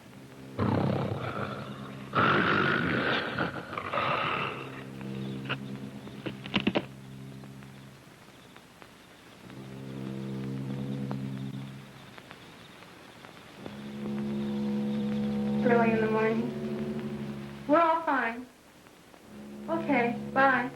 Early in the morning. We're all fine. Okay, bye.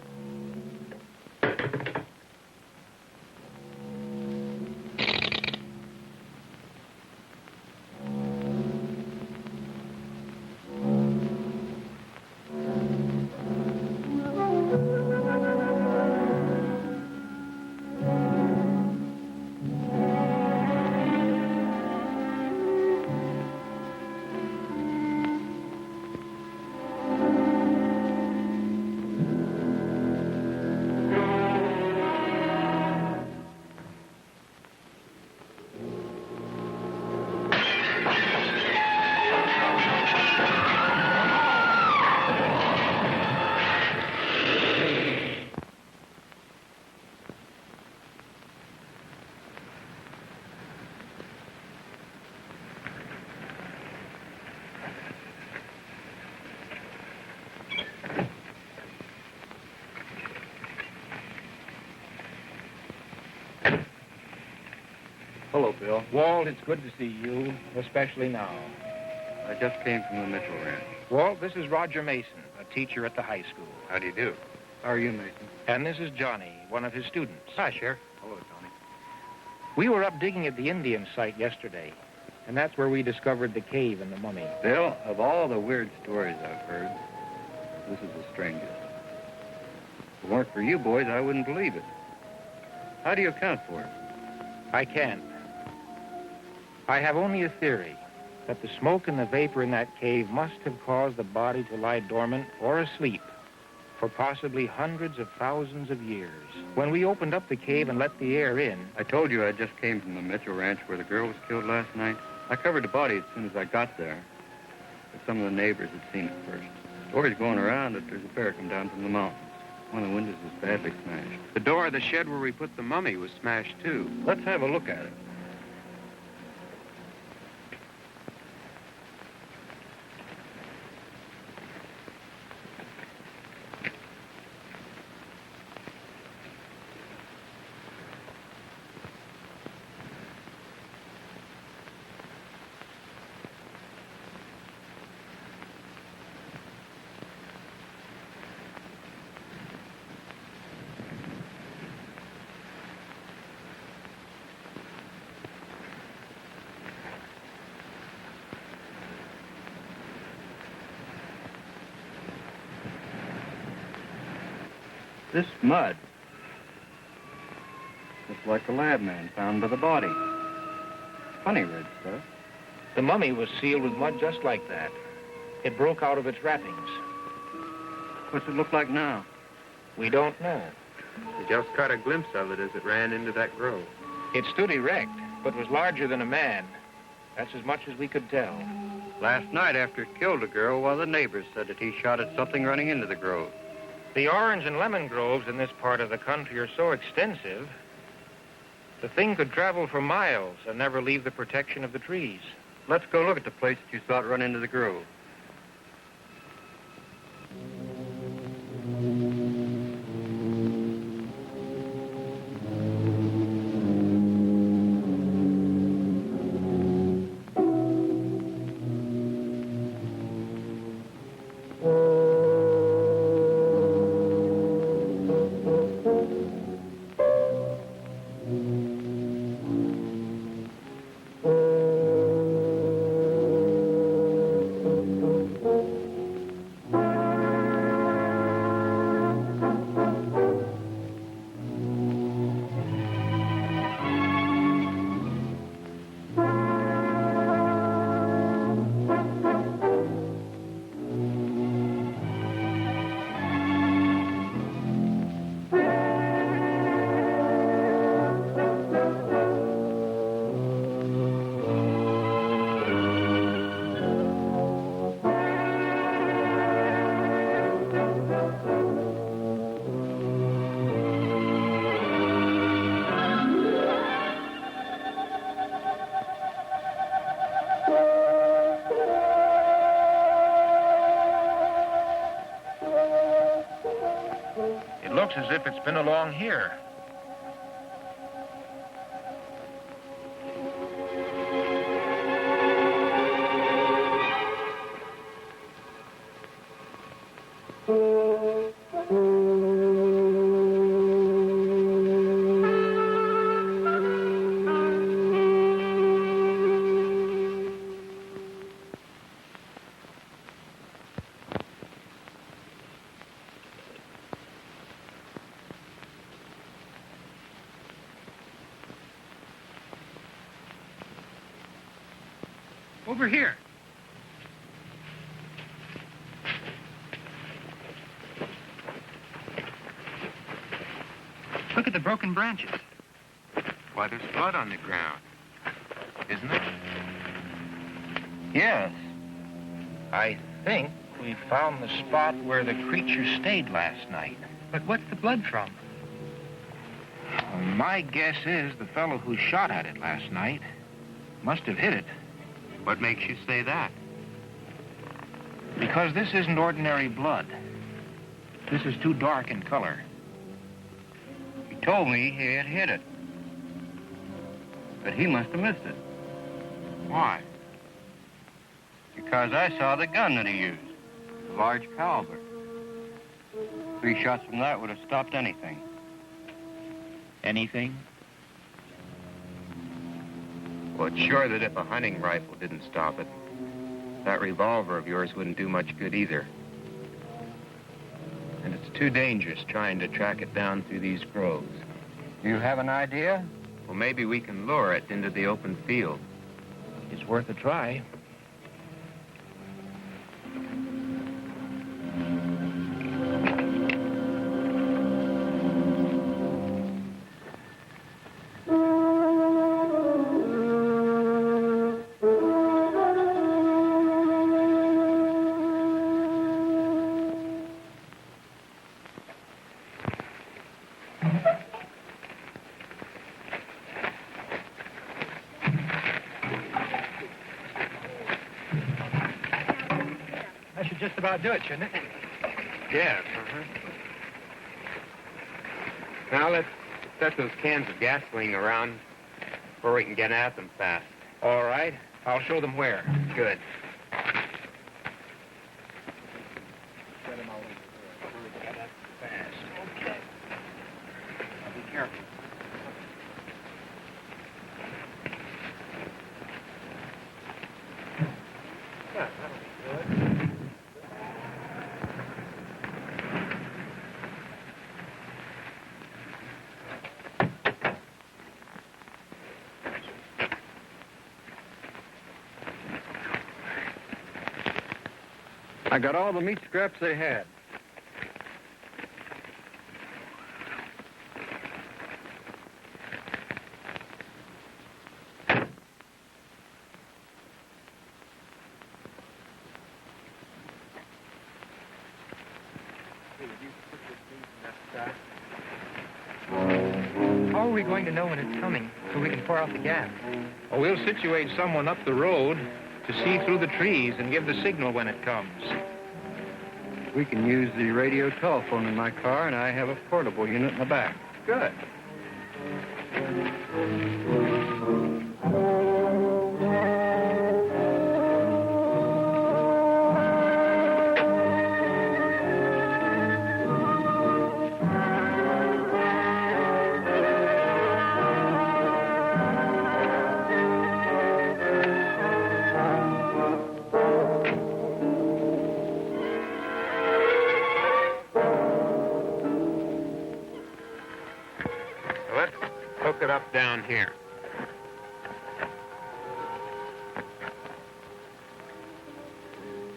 Hello, Bill. Walt, it's good to see you, especially now. I just came from the Mitchell Ranch. Walt, this is Roger Mason, a teacher at the high school. How do you do? How are you, Mason? And this is Johnny, one of his students. Hi, Sheriff. Hello, Johnny. We were up digging at the Indian site yesterday, and that's where we discovered the cave and the mummy. Bill, of all the weird stories I've heard, this is the strangest. If it weren't for you boys, I wouldn't believe it. How do you account for it? I can't. I have only a theory that the smoke and the vapor in that cave must have caused the body to lie dormant or asleep for possibly hundreds of thousands of years. When we opened up the cave and let the air in... I told you I just came from the Mitchell Ranch where the girl was killed last night. I covered the body as soon as I got there, but some of the neighbors had seen it first. Stories going around that there's a bear come down from the mountains. One of the windows was badly smashed. The door of the shed where we put the mummy was smashed, too. Let's have a look at it. This mud. It's like the lab man found by the body. Funny red stuff. The mummy was sealed with mud just like that. It broke out of its wrappings. What's it look like now? We don't know. We just caught a glimpse of it as it ran into that grove. It stood erect, but was larger than a man. That's as much as we could tell. Last night after it killed a girl, one of the neighbors said that he shot at something running into the grove. The orange and lemon groves in this part of the country are so extensive, the thing could travel for miles and never leave the protection of the trees. Let's go look at the place that you saw it run into the grove. Looks as if it's been along here. Over here. Look at the broken branches. Why, there's blood on the ground. Isn't it? Yes. I think we found the spot where the creature stayed last night. But what's the blood from? Well, my guess is the fellow who shot at it last night must have hit it. What makes you say that? Because this isn't ordinary blood. This is too dark in color. He told me he had hit it. But he must have missed it. Why? Because I saw the gun that he used. Large caliber. 3 shots from that would have stopped anything. Anything? Well, it's sure that if a hunting rifle didn't stop it, that revolver of yours wouldn't do much good either. And it's too dangerous trying to track it down through these groves. Do you have an idea? Well, maybe we can lure it into the open field. It's worth a try. Just about do it, shouldn't it? Yes, Now let's set those cans of gasoline around where we can get at them fast. All right. I'll show them where. Good. Okay. Now be careful. Yeah, that'll be good. I got all the meat scraps they had. How are we going to know when it's coming so we can pour out the gas? Oh, we'll situate someone up the road to see through the trees and give the signal when it comes. We can use the radio telephone in my car, and I have a portable unit in the back. Good. Hook it up down here.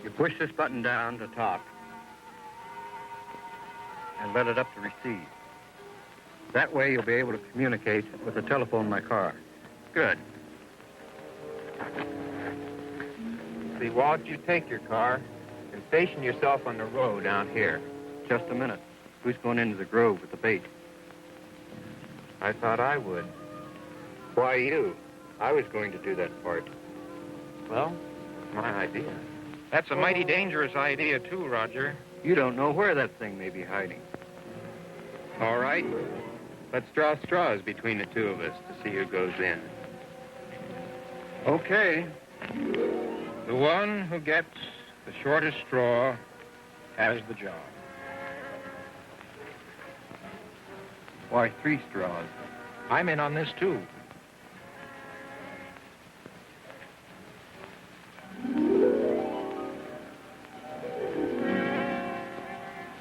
You push this button down to top and let it up to receive. That way you'll be able to communicate with the telephone in my car. Good. See, Walt, you take your car and station yourself on the road out here. Just a minute. Who's going into the grove with the bait? I thought I would. Why you? I was going to do that part. Well, it's my idea. That's a mighty dangerous idea, too, Roger. You don't know where that thing may be hiding. All right. Let's draw straws between the two of us to see who goes in. Okay. The one who gets the shortest straw has the job. Why, 3 straws. I'm in on this, too.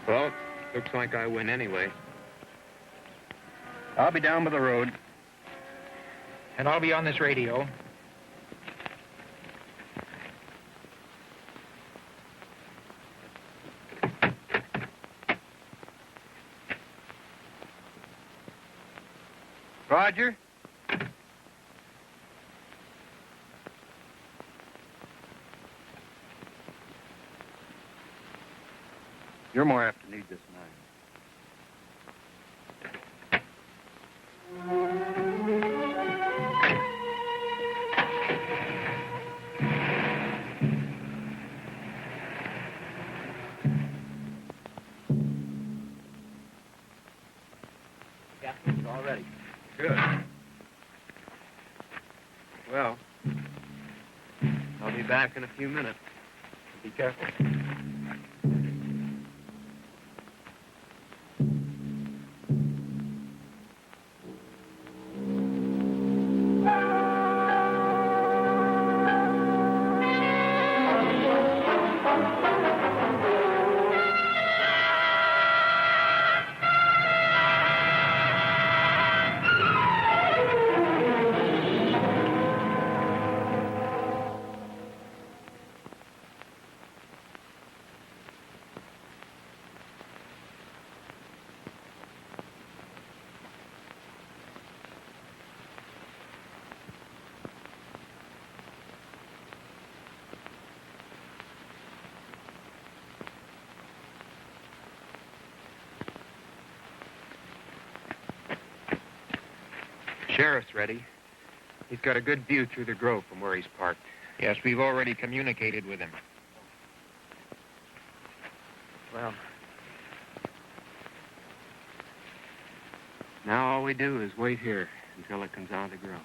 Well, looks like I win anyway. I'll be down by the road. And I'll be on this radio. Roger. You're more apt to need this than Yeah, it's all ready. Good. Well, I'll be back in a few minutes. Be careful. Sheriff's ready. He's got a good view through the grove from where he's parked. Yes, we've already communicated with him. Well, now all we do is wait here until it comes out of the grove.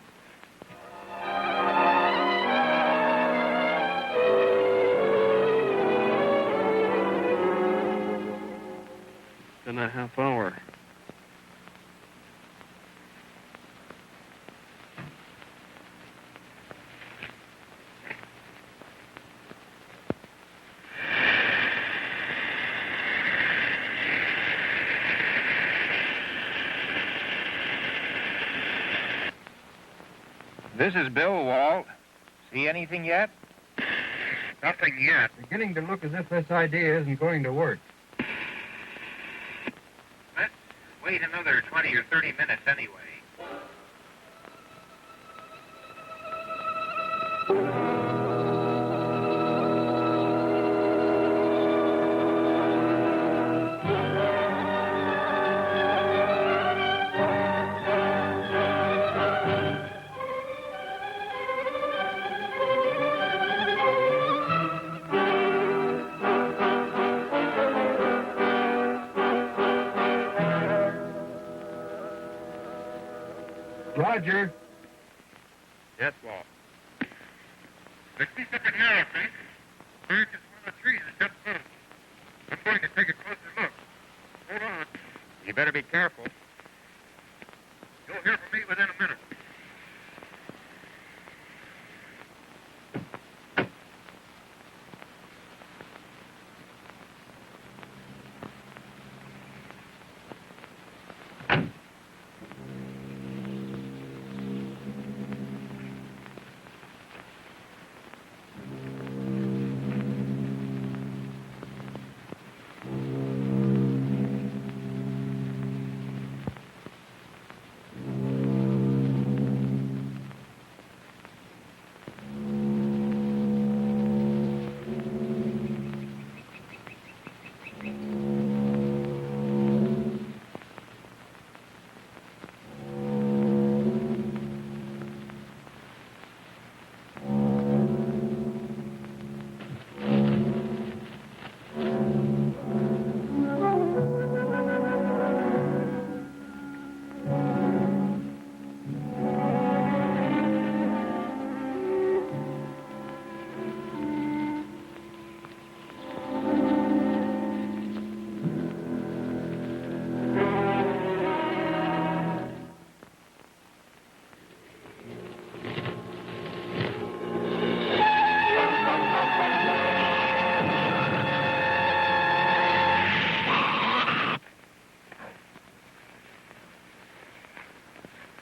In a half hour. This is Bill, Walt. See anything yet? Nothing yet. Beginning to look as if this idea isn't going to work. Let's wait another 20 or 30 minutes anyway. Roger. Yes, Walt. There's something here, I think. There's just one of the trees that just moved. I'm going to take a closer look. Hold on. You better be careful. You'll hear from me within a minute.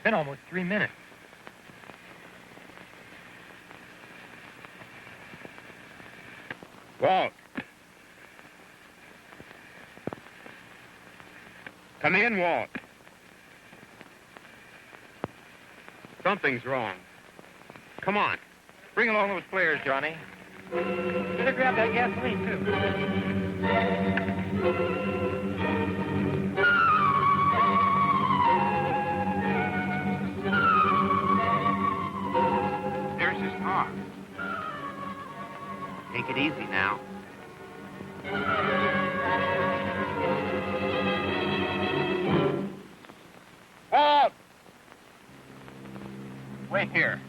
It's been almost 3 minutes. Walt. Come in, Walt. Something's wrong. Come on. Bring along those flares, Johnny. Better grab that gasoline, too. There's his car. Take it easy now. Walt! Wait here.